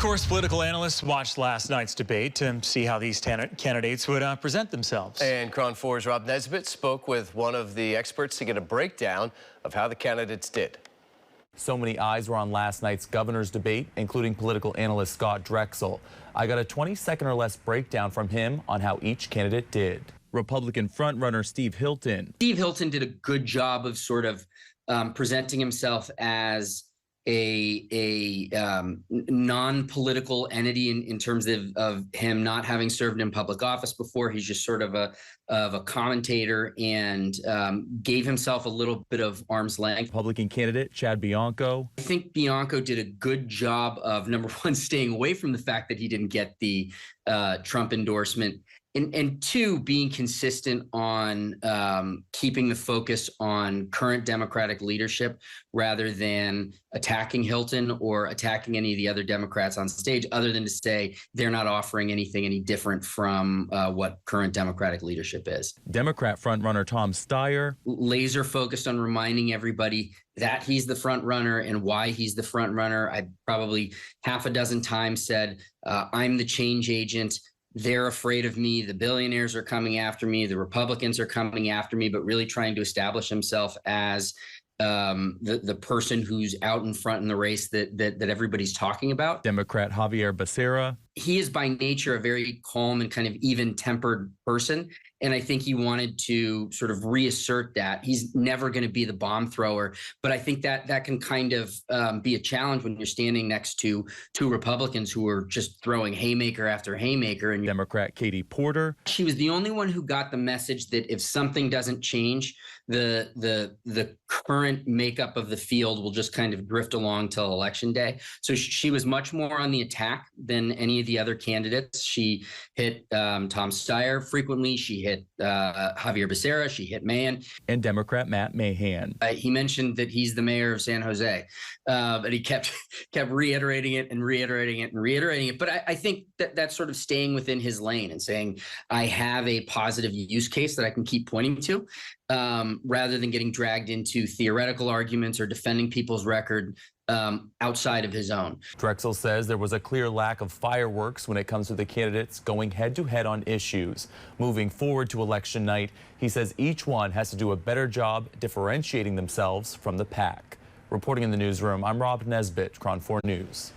course, political analysts watched last night's debate to see how these candidates would present themselves. And KRON 4's Rob Nesbitt spoke with one of the experts to get a breakdown of how the candidates did. So many eyes were on last night's governor's debate, including political analyst Scott Drexel. I got a 20-second or less breakdown from him on how each candidate did. Republican frontrunner Steve Hilton. Steve Hilton did a good job of sort of presenting himself as a non-political entity in terms of him not having served in public office before. He's just sort of a commentator and gave himself a little bit of arm's length. Republican candidate Chad Bianco. I think Bianco did a good job of, number one, staying away from the fact that he didn't get the Trump endorsement. And two, being consistent on keeping the focus on current Democratic leadership rather than attacking Hilton or attacking any of the other Democrats on stage, other than to say they're not offering anything any different from what current Democratic leadership is. Democrat frontrunner Tom Steyer. Laser focused on reminding everybody that he's the front runner and why he's the front runner. I probably half a dozen times said, I'm the change agent. They're afraid of me. The billionaires are coming after me. The Republicans are coming after me, but really trying to establish himself as the person who's out in front in the race that everybody's talking about. Democrat Javier Becerra. He is by nature a very calm and kind of even-tempered person. And I think he wanted to sort of reassert that. He's never going to be the bomb thrower. But I think that can kind of be a challenge when you're standing next to two Republicans who are just throwing haymaker after haymaker. And Democrat Katie Porter. She was the only one who got the message that if something doesn't change, the current makeup of the field will just kind of drift along till Election Day. So she was much more on the attack than any of the other candidates. She hit Tom Steyer frequently. She hit Javier Becerra. She hit Mahan. And Democrat Matt Mahan. He mentioned that he's the mayor of San Jose, but he kept reiterating it and reiterating it and reiterating it. But I think that's sort of staying within his lane and saying, I have a positive use case that I can keep pointing to, rather than getting dragged into theoretical arguments or defending people's record outside of his own. Drexel says there was a clear lack of fireworks when it comes to the candidates going head-to-head on issues. Moving forward to election night, he says each one has to do a better job differentiating themselves from the pack. Reporting in the newsroom, I'm Rob Nesbitt, KRON 4 News.